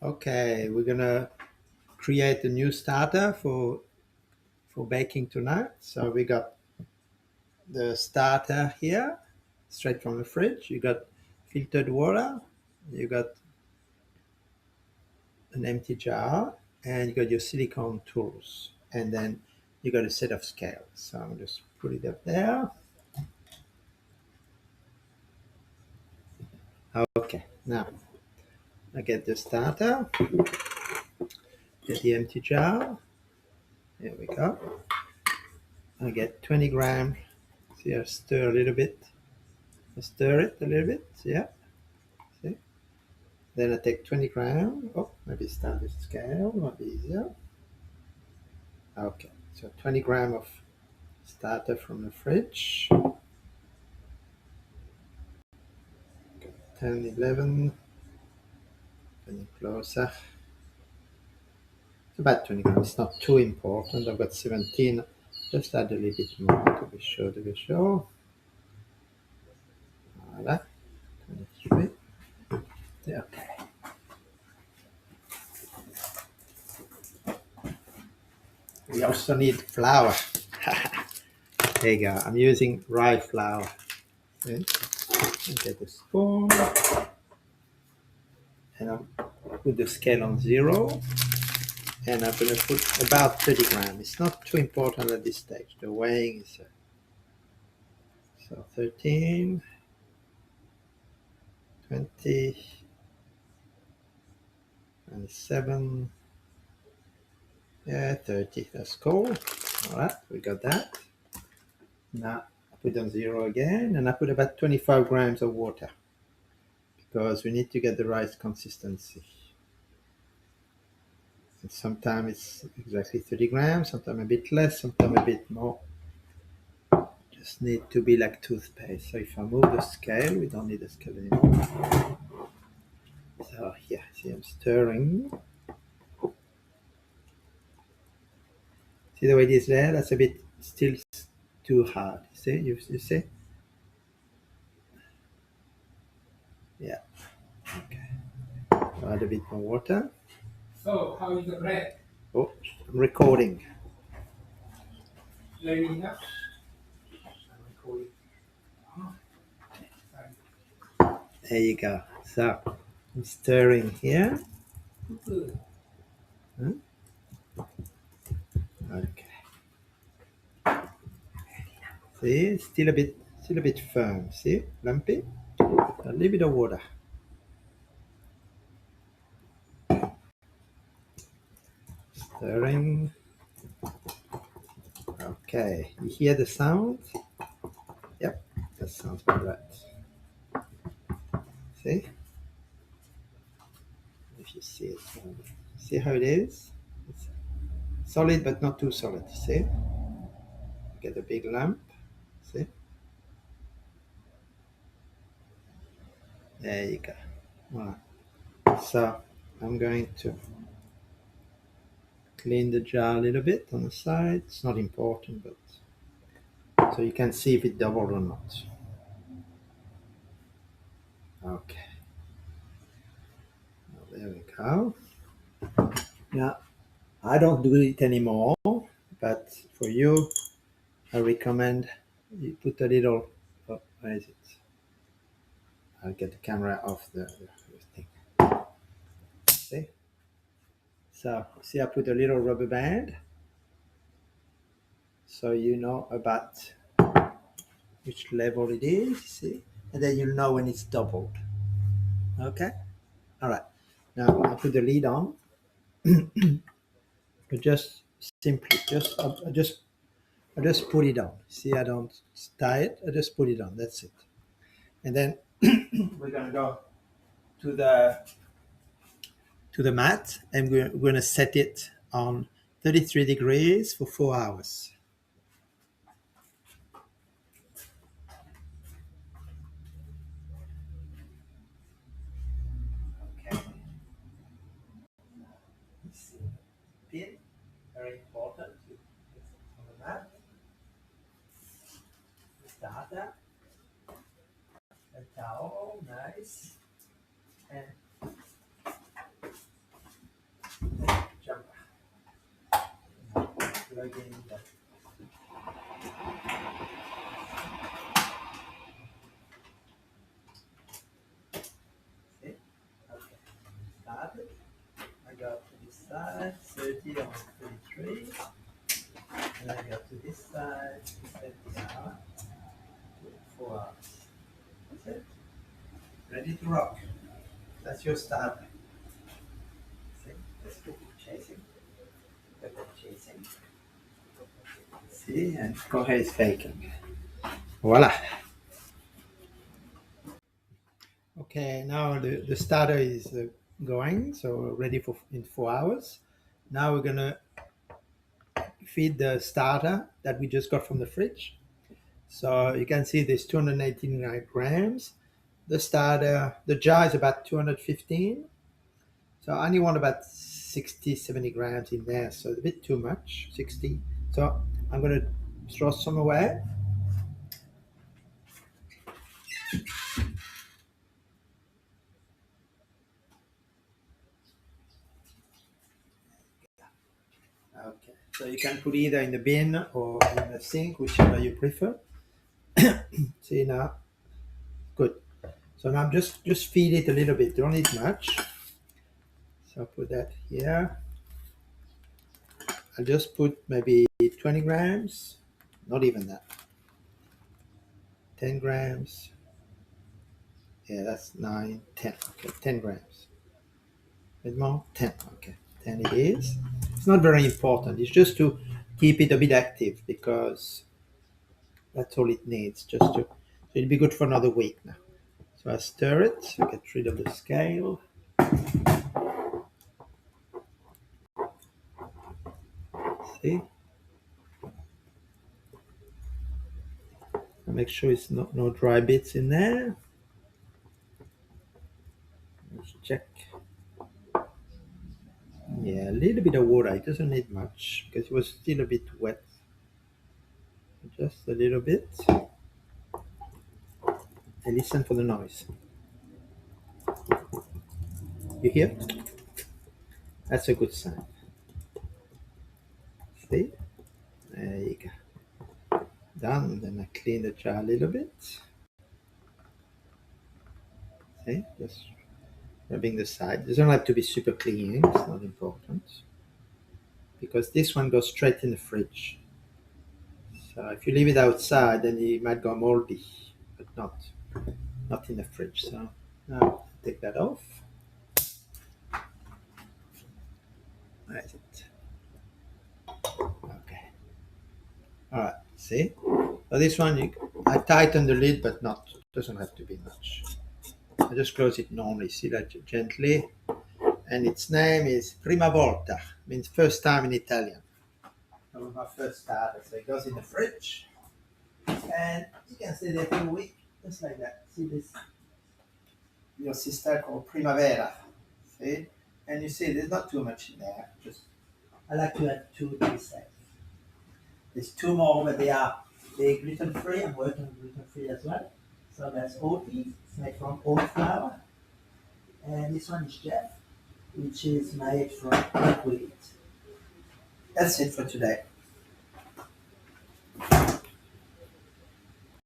Okay, we're gonna create a new starter for baking tonight. So we got the starter here, straight from the fridge. You got filtered water, you got an empty jar, and you got your silicone tools, and then you got a set of scales. So I'm just put it up there. Okay, now I get the starter, get the empty jar. There we go. I get 20 grams. See, I stir a little bit. I stir it a little bit. Yeah. See. Then I take 20 grams. Oh, maybe start with scale. Might be easier. Okay. So 20 grams of starter from the fridge. 10, 11. Getting closer. It's about 20 grams. It's not too important. I've got 17. Just add a little bit more to be sure, to be sure. Voilà. 23. Yeah, okay. We also need flour. There you go. I'm using rye flour. Okay. Get a spoon and I'll put the scale on 0 and I'm going to put about 30 grams. It's not too important at this stage. The weighing is so 13, 20, 27, yeah, 30. That's cool. All right, we got that. Now I put on 0 again and I put about 25 grams of water because we need to get the right consistency. And sometimes it's exactly 30 grams, sometimes a bit less, sometimes a bit more. Just need to be like toothpaste. So if I move the scale, we don't need the scale anymore. So yeah, see I'm stirring. See the way it is there? That's a bit still too hard. See, you see? Yeah. Okay. Add a bit more water. So, how is the bread? Oh, I'm recording. Ready enough? I'm recording. Ah, There you go. So I'm stirring here. good. Hmm? Okay. See, it's still a bit firm. See, lumpy. A little bit of water. Stirring. Okay, you hear the sound? Yep, that sounds about right. See? If you see it. See how it is? It's solid but not too solid. See? Get a big lump. See? There you go. Alright. So I'm going to clean the jar a little bit on the side. It's not important, but so you can see if it doubled or not. Okay. Well, there we go. Now I don't do it anymore, but for you, I recommend you put a little. Oh, where is it? I'll get the camera off the thing. See? So, see, I put a little rubber band so you know about which level it is, see? And then you'll know when it's doubled. Okay? All right. Now, I put the lid on. But just simply, I just put it on. See, I don't tie it. I just put it on. That's it. And then we're gonna go to the mat, and we're going to set it on 33 degrees for 4 hours. Okay. Pin, very important to put on the mat. Starter, a towel, nice, and plug in the see? Okay. Started. I go to this side, 30 on 33. And I go to this side, set the hour to 4 hours. That's it. Ready to rock. That's your starter. See? Let's keep chasing. Keep chasing. See? And Jorge is faking. Voila. Okay, now the starter is going, so ready for in 4 hours. Now we're gonna feed the starter that we just got from the fridge. So you can see there's 289 grams. The starter, the jar is about 215. So I only want about 60, 70 grams in there. So it's a bit too much, 60. So I'm gonna throw some away. Okay, so you can put either in the bin or in the sink, whichever you prefer. See now, good. So now just feed it a little bit. Don't need much. So put that here. I'll just put maybe 20 grams, not even that. 10 grams. Yeah, that's 9, 10. Okay, 10 grams. A bit more? 10. Okay, 10 it is. It's not very important. It's just to keep it a bit active because that's all it needs. Just to, so it'll be good for another week now. So I stir it, so get rid of the scale. See? And make sure it's no dry bits in there. Let's check. Yeah, a little bit of water. It doesn't need much because it was still a bit wet. Just a little bit. And listen for the noise. You hear? That's a good sign. See? There you go. Done. Then I clean the jar a little bit. See? Just rubbing the side. It doesn't have to be super clean. It's not important. Because this one goes straight in the fridge. So if you leave it outside, then it might go moldy, but not in the fridge. So now take that off. Where is it? Okay. All right. See. So this one, I tighten the lid, but doesn't have to be much. I just close it normally. See that gently. And its name is Prima Volta. Means first time in Italian. That was my first starter. So it goes in the fridge, and you can stay there for a week, just like that. See this? Your sister called Primavera. See? And you see, there's not too much in there. Just I like to add 2 to be safe. There's 2 more, but they're gluten free. I'm working with gluten free as well. So that's Oatly. It's made from oat flour, and this one is Jeff, which is made from buckwheat. That's it for today.